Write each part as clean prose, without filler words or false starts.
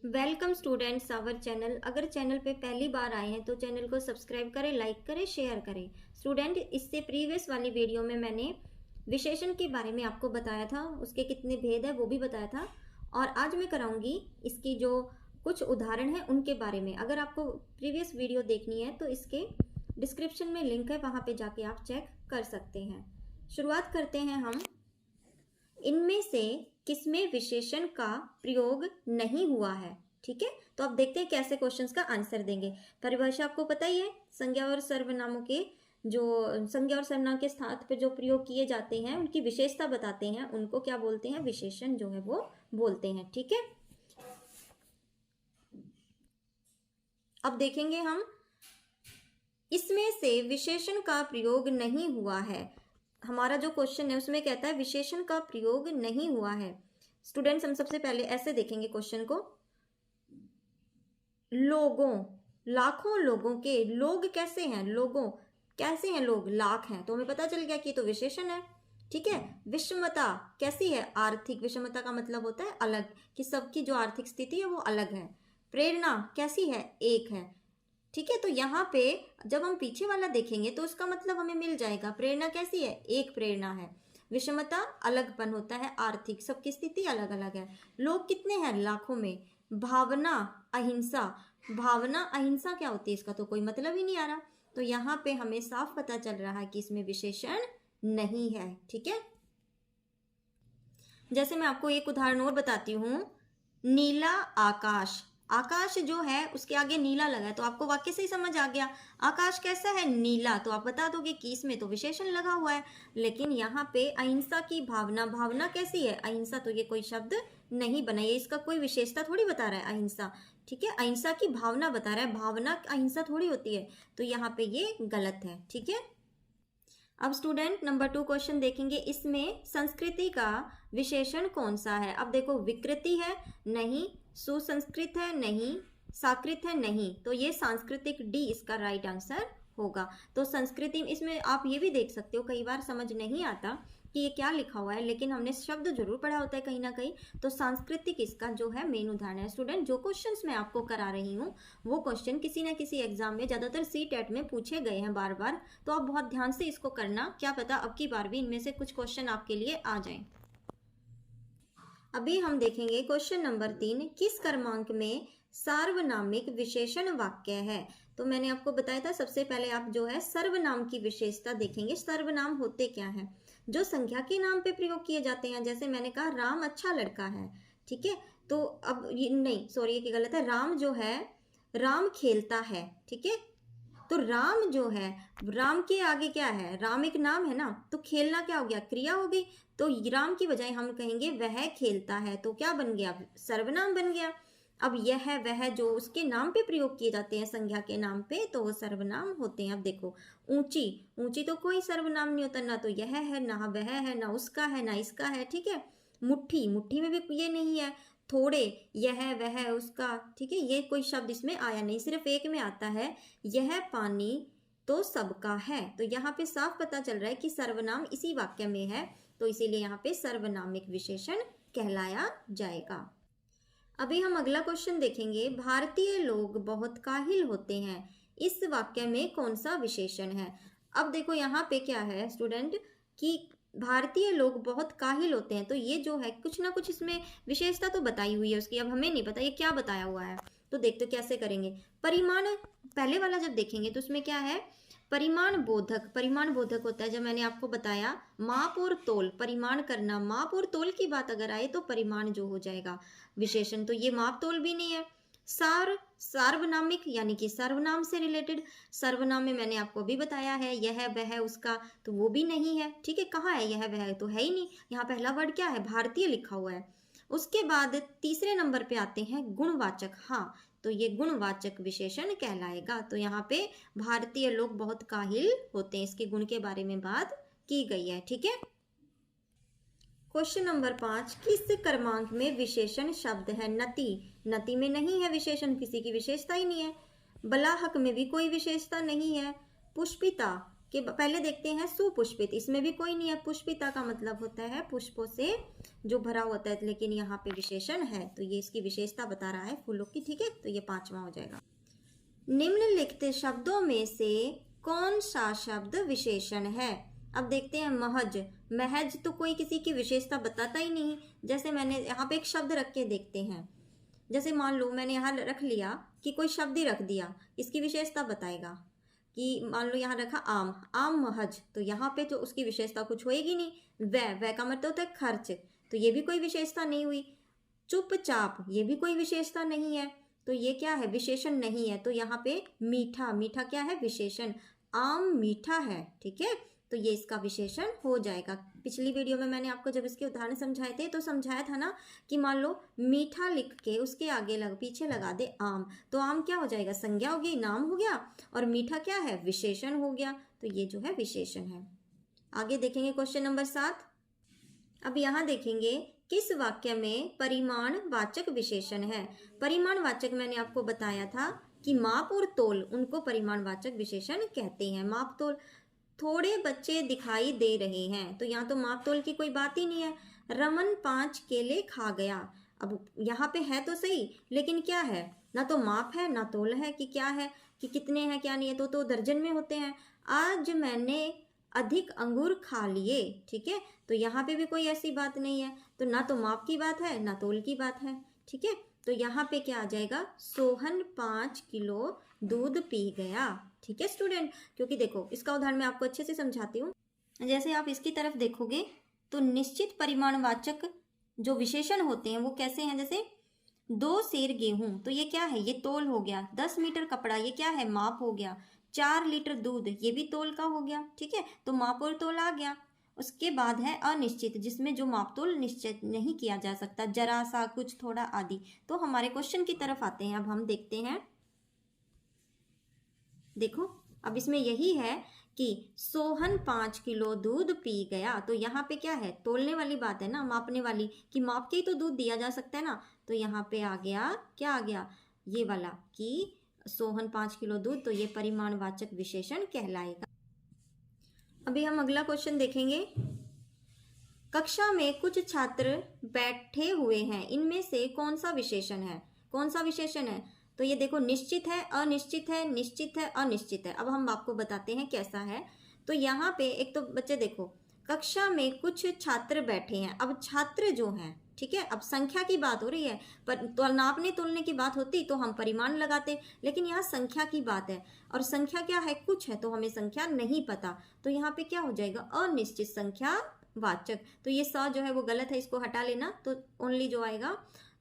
Welcome students our channel. अगर channel पे पहली बार आए हैं तो चैनल को सब्सक्राइब करें, लाइक करें, शेयर करें। स्टूडेंट, इससे प्रीवियस वाली वीडियो में मैंने विशेषण के बारे में आपको बताया था, उसके कितने भेद है वो भी बताया था। और आज मैं कराऊंगी इसकी जो कुछ उदाहरण है उनके बारे में। अगर आपको प्रीवियस वीडियो देखनी है तो इसके डिस्क्रिप्शन में लिंक है, वहाँ पे जाके आप चेक कर सकते हैं। शुरुआत करते हैं हम। इनमें से किसमें विशेषण का प्रयोग नहीं हुआ है? ठीक है, तो अब देखते हैं कैसे क्वेश्चंस का आंसर देंगे। परिभाषा आपको पता ही है, संज्ञा और सर्वनामों के जो संज्ञा और सर्वनाम के स्थान पे जो प्रयोग किए जाते हैं उनकी विशेषता बताते हैं, उनको क्या बोलते हैं? विशेषण जो है वो बोलते हैं। ठीक है, अब देखेंगे हम। इसमें से विशेषण का प्रयोग नहीं हुआ है। हमारा जो क्वेश्चन है उसमें कहता है विशेषण का प्रयोग नहीं हुआ है। स्टूडेंट्स, हम सबसे पहले ऐसे देखेंगे क्वेश्चन को। लोगों, लाखों लोगों के, लोग कैसे हैं? लोगों कैसे हैं? लोग लाख हैं, तो हमें पता चल गया कि तो विशेषण है। ठीक है, विषमता कैसी है? आर्थिक। विषमता का मतलब होता है अलग, कि सबकी जो आर्थिक स्थिति है वो अलग है। प्रेरणा कैसी है? एक है। ठीक है, तो यहाँ पे जब हम पीछे वाला देखेंगे तो उसका मतलब हमें मिल जाएगा। प्रेरणा कैसी है? एक प्रेरणा है। विषमता अलगपन होता है, आर्थिक, सबकी स्थिति अलग अलग है। लोग कितने हैं? लाखों में। भावना, अहिंसा। भावना, अहिंसा क्या होती है? इसका तो कोई मतलब ही नहीं आ रहा। तो यहाँ पे हमें साफ पता चल रहा है कि इसमें विशेषण नहीं है। ठीक है, जैसे मैं आपको एक उदाहरण और बताती हूँ। नीला आकाश। आकाश जो है उसके आगे नीला लगा है, तो आपको वाक्य से ही समझ आ गया आकाश कैसा है? नीला। तो आप बता दोगे कि इसमें तो विशेषण लगा हुआ है। लेकिन यहाँ पे अहिंसा की भावना, भावना कैसी है? अहिंसा। तो ये कोई शब्द नहीं बना, ये इसका कोई विशेषता थोड़ी बता रहा है अहिंसा। ठीक है, अहिंसा की भावना बता रहा है, भावना अहिंसा थोड़ी होती है। तो यहाँ पे ये गलत है। ठीक है, अब स्टूडेंट नंबर 2 क्वेश्चन देखेंगे। इसमें संस्कृति का विशेषण कौन सा है? अब देखो, विकृति है? नहीं। सुसंस्कृत है? नहीं। साकृत है? नहीं। तो ये सांस्कृतिक, डी इसका राइट आंसर होगा। तो संस्कृति, इसमें आप ये भी देख सकते हो, कई बार समझ नहीं आता कि ये क्या लिखा हुआ है, लेकिन हमने शब्द जरूर पढ़ा होता है कहीं ना कहीं। तो सांस्कृतिक इसका जो है मेन उदाहरण है। स्टूडेंट, जो क्वेश्चंस मैं आपको करा रही हूँ वो क्वेश्चन किसी ना किसी एग्जाम में, ज़्यादातर सी टेट में पूछे गए हैं बार बार। तो आप बहुत ध्यान से इसको करना, क्या पता अब की बार भी इनमें से कुछ क्वेश्चन आपके लिए आ जाएं। अभी हम देखेंगे क्वेश्चन नंबर 3। किस क्रमांक में सार्वनामिक विशेषण वाक्य है? तो मैंने आपको बताया था, सबसे पहले आप जो है सर्वनाम की विशेषता देखेंगे। सर्वनाम होते क्या है? जो संख्या के नाम पे प्रयोग किए जाते हैं। जैसे मैंने कहा राम अच्छा लड़का है। ठीक है, तो अब ये नहीं, सॉरी ये गलत है। राम जो है, राम खेलता है। ठीक है, तो राम जो है, राम के आगे क्या है? राम एक नाम है ना, तो खेलना क्या हो गया? क्रिया हो गई। तो राम की बजाय हम कहेंगे वह खेलता है, तो क्या बन गया? सर्वनाम बन गया। अब यह वह जो उसके नाम पे प्रयोग किए जाते हैं, संज्ञा के नाम पे, तो वो सर्वनाम होते हैं। अब देखो, ऊंची, ऊंची तो कोई सर्वनाम नहीं होता, ना तो यह है, ना वह है, ना उसका है, ना इसका है। ठीक है, मुट्ठी, मुट्ठी में भी ये नहीं है। थोड़े, यह वह उसका। ठीक है, ये कोई शब्द इसमें आया नहीं, सिर्फ एक में आता है, यह पानी तो सबका है। तो यहाँ पे साफ पता चल रहा है कि सर्वनाम इसी वाक्य में है, तो इसीलिए यहाँ पे सर्वनामिक विशेषण कहलाया जाएगा। अभी हम अगला क्वेश्चन देखेंगे। भारतीय लोग बहुत काहिल होते हैं, इस वाक्य में कौन सा विशेषण है? अब देखो यहाँ पे क्या है स्टूडेंट, कि भारतीय लोग बहुत काहिल होते हैं, तो ये जो है कुछ ना कुछ इसमें विशेषता तो बताई हुई है उसकी। अब हमें नहीं पता ये क्या बताया हुआ है, तो देखते कैसे करेंगे। परिमाण, पहले वाला जब देखेंगे तो उसमें क्या है? परिमाण बोधक। परिमाण बोधक होता है, जब मैंने आपको बताया माप और तोल, परिमाण करना, माप और तोल की बात अगर आए तो परिमाण जो हो जाएगा विशेषण। तो ये माप तोल भी नहीं है। सार, सार्वनामिक यानी कि सर्वनाम से रिलेटेड। सर्वनाम में मैंने आपको भी बताया है यह वह उसका, तो वो भी नहीं है। ठीक है, कहाँ है यह वह? तो है ही नहीं। यहाँ पहला वर्ड क्या है? भारतीय लिखा हुआ है। उसके बाद तीसरे नंबर पे आते हैं गुणवाचक। हाँ, तो ये गुणवाचक विशेषण कहलाएगा। तो यहाँ पे भारतीय लोग बहुत काहिल होते हैं, इसके गुण के बारे में बात की गई है। ठीक है, क्वेश्चन नंबर 5। किस क्रमांक में विशेषण शब्द है? नति, नति में नहीं है विशेषण, किसी की विशेषता ही नहीं है। बलाहक में भी कोई विशेषता नहीं है। पुष्पिता, कि पहले देखते हैं सुपुष्पित, इसमें भी कोई नहीं है। पुष्पिता का मतलब होता है पुष्पों से जो भरा होता है, लेकिन यहाँ पे विशेषण है तो ये इसकी विशेषता बता रहा है फूलों की, ठीक है। तो ये 5वां हो जाएगा। निम्नलिखित शब्दों में से कौन सा शब्द विशेषण है? अब देखते हैं महज। महज तो कोई किसी की विशेषता बताता ही नहीं। जैसे मैंने यहाँ पे एक शब्द रख के देखते हैं, जैसे मान लो मैंने यहाँ रख लिया कि कोई शब्द ही रख दिया, इसकी विशेषता बताएगा कि मान लो यहाँ रखा आम, आम महज, तो यहाँ पे तो उसकी विशेषता कुछ होएगी नहीं। वह का मतलब होता है खर्च, तो ये भी कोई विशेषता नहीं हुई। चुपचाप, ये भी कोई विशेषता नहीं है, तो ये क्या है? विशेषण नहीं है। तो यहाँ पे मीठा, मीठा क्या है? विशेषण। आम मीठा है, ठीक है, तो ये इसका विशेषण हो जाएगा। पिछली वीडियो में मैंने आपको जब इसके उदाहरण समझाए थे तो समझाया था ना कि मान लो मीठा लिख के उसके आगे पीछे लगा दे आम, तो आम क्या हो जाएगा? संज्ञा हो गई, नाम हो गया, और मीठा क्या है? विशेषण हो गया। तो ये जो है विशेषण है। आगे देखेंगे क्वेश्चन नंबर 7। अब यहाँ देखेंगे किस वाक्य में परिमाणवाचक विशेषण है। परिमाणवाचक मैंने आपको बताया था कि माप और तोल, उनको परिमाणवाचक विशेषण कहते हैं। माप तोल, थोड़े बच्चे दिखाई दे रहे हैं, तो यहाँ तो माप तोल की कोई बात ही नहीं है। रमन 5 केले खा गया। अब यहाँ पे है तो सही, लेकिन क्या है? ना तो माप है ना तोल है कि क्या है, कि कितने हैं क्या नहीं है, तो दर्जन में होते हैं। आज मैंने अधिक अंगूर खा लिए, ठीक है, तो यहाँ पे भी कोई ऐसी बात नहीं है। तो ना तो माप की बात है ना तोल की बात है, ठीक है। तो यहाँ पे क्या आ जाएगा? सोहन 5 किलो दूध पी गया, ठीक है स्टूडेंट। क्योंकि देखो इसका उदाहरण मैं आपको अच्छे से समझाती हूँ। जैसे आप इसकी तरफ देखोगे तो निश्चित परिमाणवाचक जो विशेषण होते हैं वो कैसे हैं? जैसे 2 सेर गेहूं, तो ये क्या है? ये तोल हो गया। 10 मीटर कपड़ा, ये क्या है? माप हो गया। 4 लीटर दूध, ये भी तोल का हो गया, ठीक है। तो माप और तोल आ गया। उसके बाद है अनिश्चित, जिसमें जो माप तोल निश्चित नहीं किया जा सकता, जरा सा, कुछ, थोड़ा आदि। तो हमारे क्वेश्चन की तरफ आते हैं। अब हम देखते हैं, देखो अब इसमें यही है कि सोहन 5 किलो दूध पी गया, तो यहाँ पे क्या है? तोलने वाली बात है ना, मापने वाली, कि माप के ही तो दूध दिया जा सकता है ना। तो यहाँ पे आ गया, क्या आ गया? ये वाला कि सोहन 5 किलो दूध, तो ये परिमाणवाचक विशेषण कहलाएगा। अभी हम अगला क्वेश्चन देखेंगे। कक्षा में कुछ छात्र बैठे हुए हैं, इनमें से कौन सा विशेषण है? कौन सा विशेषण है? तो ये देखो निश्चित है, अनिश्चित है, निश्चित है, अनिश्चित है। अब हम आपको बताते हैं कैसा है। तो यहाँ पे एक तो बच्चे देखो, कक्षा में कुछ छात्र बैठे हैं। अब छात्र जो हैं, ठीक है, अब संख्या की बात हो रही है, पर तो नापने तोलने की बात होती तो हम परिमाण लगाते, लेकिन यहाँ संख्या की बात है, और संख्या क्या है? कुछ है, तो हमें संख्या नहीं पता। तो यहाँ पे क्या हो जाएगा? अनिश्चित संख्या वाचक। तो ये स जो है वो गलत है, इसको हटा लेना, तो ओनली जो आएगा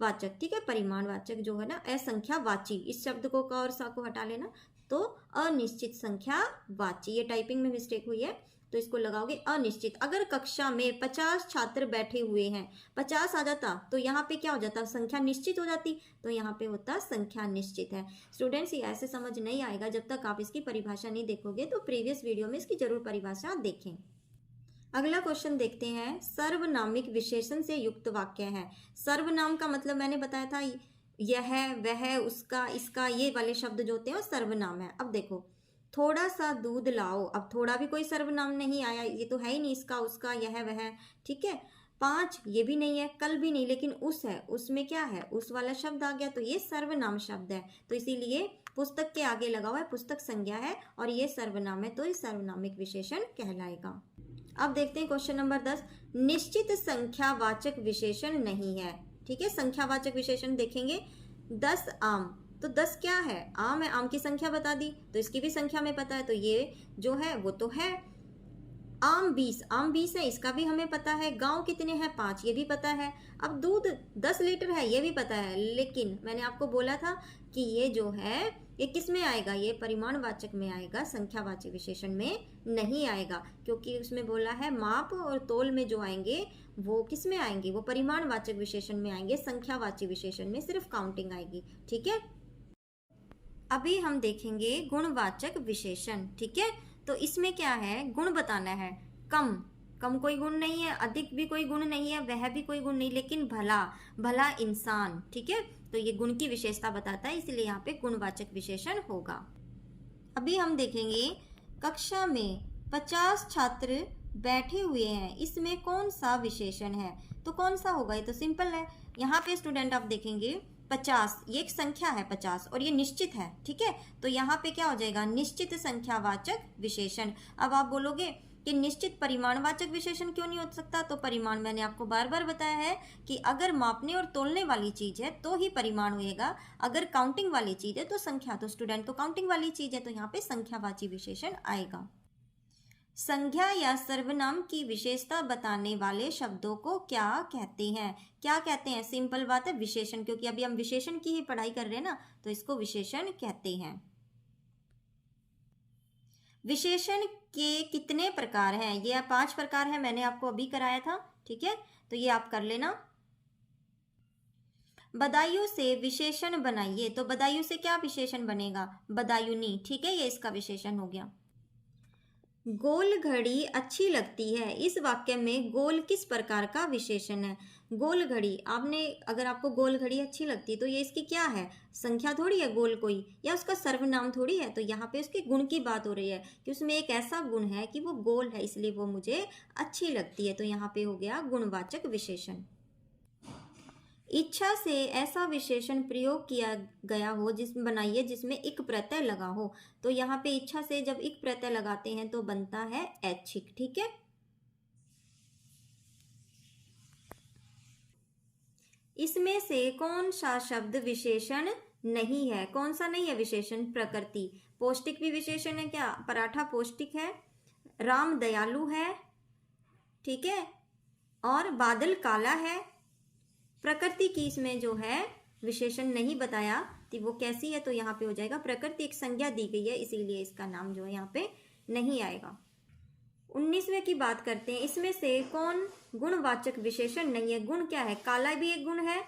वाचक, ठीक है। परिमाणवाचक जो है ना, असंख्यावाची, इस शब्द को क और सा को हटा लेना, तो अनिश्चित संख्या वाची। ये टाइपिंग में मिस्टेक हुई है, तो इसको लगाओगे अनिश्चित। अगर कक्षा में 50 छात्र बैठे हुए हैं, 50 आ जाता तो यहाँ पे क्या हो जाता? संख्या निश्चित हो जाती, तो यहाँ पे होता संख्या निश्चित है। स्टूडेंट्स, ये ऐसे समझ नहीं आएगा जब तक आप इसकी परिभाषा नहीं देखोगे, तो प्रीवियस वीडियो में इसकी जरूर परिभाषा देखें। अगला क्वेश्चन देखते हैं। सर्वनामिक विशेषण से युक्त वाक्य है। सर्वनाम का मतलब मैंने बताया था, यह, वह, उसका, इसका, ये वाले शब्द जो होते हैं वो सर्वनाम है। अब देखो, थोड़ा सा दूध लाओ, अब थोड़ा भी कोई सर्वनाम नहीं आया, ये तो है ही नहीं, इसका, उसका, यह, वह, ठीक है। 5 ये भी नहीं है, कल भी नहीं, लेकिन उस है, उसमें क्या है? उस वाला शब्द आ गया, तो ये सर्वनाम शब्द है। तो इसीलिए पुस्तक के आगे लगा हुआ है, पुस्तक संज्ञा है, और ये सर्वनाम है, तो ये सर्वनामिक विशेषण कहलाएगा। अब देखते हैं क्वेश्चन नंबर 10। निश्चित संख्यावाचक विशेषण नहीं है, ठीक है। संख्यावाचक विशेषण देखेंगे। 10 आम, तो 10 क्या है? आम है, आम की संख्या बता दी, तो इसकी भी संख्या में पता है, तो ये जो है वो तो है। आम 20, आम 20 है, इसका भी हमें पता है। गांव कितने हैं? 5, ये भी पता है। अब दूध 10 लीटर है, ये भी पता है, लेकिन मैंने आपको बोला था कि ये जो है ये किस में आएगा? ये परिमाणवाचक में आएगा, संख्यावाचक विशेषण में नहीं आएगा, क्योंकि उसमें बोला है माप और तोल में जो आएंगे वो किस में आएंगे? वो परिमाणवाचक विशेषण में आएंगे, संख्यावाचक विशेषण में सिर्फ काउंटिंग आएगी, ठीक है। अभी हम देखेंगे गुणवाचक विशेषण, ठीक है। तो इसमें क्या है? गुण बताना है। कम, कम कोई गुण नहीं है, अधिक भी कोई गुण नहीं है, वह भी कोई गुण नहीं, लेकिन भला, भला इंसान, ठीक है। तो ये गुण की विशेषता बताता है, इसलिए यहाँ पे गुणवाचक विशेषण होगा। अभी हम देखेंगे कक्षा में 50 छात्र बैठे हुए हैं, इसमें कौन सा विशेषण है? तो कौन सा होगा? ये तो सिंपल है। यहाँ पे स्टूडेंट आप देखेंगे 50, ये एक संख्या है 50 और ये निश्चित है, ठीक है। तो यहाँ पे क्या हो जाएगा? निश्चित संख्यावाचक विशेषण। अब आप बोलोगे कि निश्चित परिमाणवाचक विशेषण क्यों नहीं हो सकता? तो परिमाण मैंने आपको बार बार बताया है कि अगर मापने और तोलने वाली चीज है तो ही परिमाण होएगा, अगर काउंटिंग वाली चीज है तो संख्या। तो स्टूडेंट तो काउंटिंग वाली चीज है, तो यहाँ पे संख्यावाची विशेषण आएगा। संज्ञा या सर्वनाम की विशेषता बताने वाले शब्दों को क्या कहते हैं? क्या कहते हैं? सिंपल बात है, विशेषण, क्योंकि अभी हम विशेषण की ही पढ़ाई कर रहे हैं ना, तो इसको विशेषण कहते हैं। विशेषण के कितने प्रकार हैं? ये 5 प्रकार हैं, मैंने आपको अभी कराया था, ठीक है, तो ये आप कर लेना। बदायूं से विशेषण बनाइए। तो बदायूं से क्या विशेषण बनेगा? बदायूनी, ठीक है, ये इसका विशेषण हो गया। गोल घड़ी अच्छी लगती है, इस वाक्य में गोल किस प्रकार का विशेषण है? गोल घड़ी, आपने अगर आपको गोल घड़ी अच्छी लगती तो ये इसकी क्या है? संख्या थोड़ी है गोल कोई, या उसका सर्वनाम थोड़ी है। तो यहाँ पे उसके गुण की बात हो रही है कि उसमें एक ऐसा गुण है कि वो गोल है, इसलिए वो मुझे अच्छी लगती है। तो यहाँ पे हो गया गुणवाचक विशेषण। इच्छा से ऐसा विशेषण प्रयोग किया गया हो जिसमें बनाइए जिसमें इक प्रत्यय लगा हो। तो यहाँ पे इच्छा से जब इक प्रत्यय लगाते हैं तो बनता है ऐच्छिक, ठीक है। इसमें से कौन सा शब्द विशेषण नहीं है? कौन सा नहीं है विशेषण? प्रकृति। पौष्टिक भी विशेषण है क्या? पराठा पौष्टिक है, राम दयालु है, ठीक है, और बादल काला है। प्रकृति की इसमें जो है विशेषण नहीं बताया तो वो कैसी है? तो यहाँ पे हो जाएगा प्रकृति एक संज्ञा दी गई है, इसीलिए इसका नाम जो है यहाँ पे नहीं आएगा। 19वें की बात करते हैं, इसमें से कौन गुणवाचक विशेषण नहीं है? गुण क्या है? काला भी एक गुण है।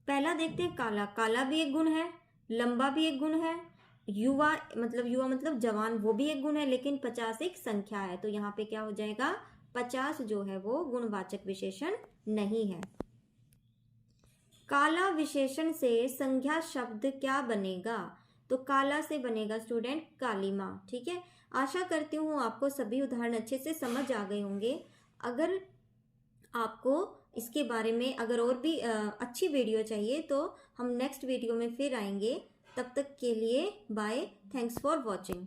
पहला देखते हैं, काला, काला भी एक गुण है, लंबा भी एक गुण है, युवा मतलब जवान, वो भी एक गुण है, लेकिन 50 एक संख्या है। तो यहाँ पे क्या हो जाएगा? 50 जो है वो गुणवाचक विशेषण नहीं है। काला विशेषण से संज्ञा शब्द क्या बनेगा? तो काला से बनेगा स्टूडेंट कालीमा, ठीक है। आशा करती हूँ आपको सभी उदाहरण अच्छे से समझ आ गए होंगे। अगर आपको इसके बारे में अगर और भी अच्छी वीडियो चाहिए तो हम नेक्स्ट वीडियो में फिर आएंगे। तब तक के लिए बाय, थैंक्स फॉर वॉचिंग।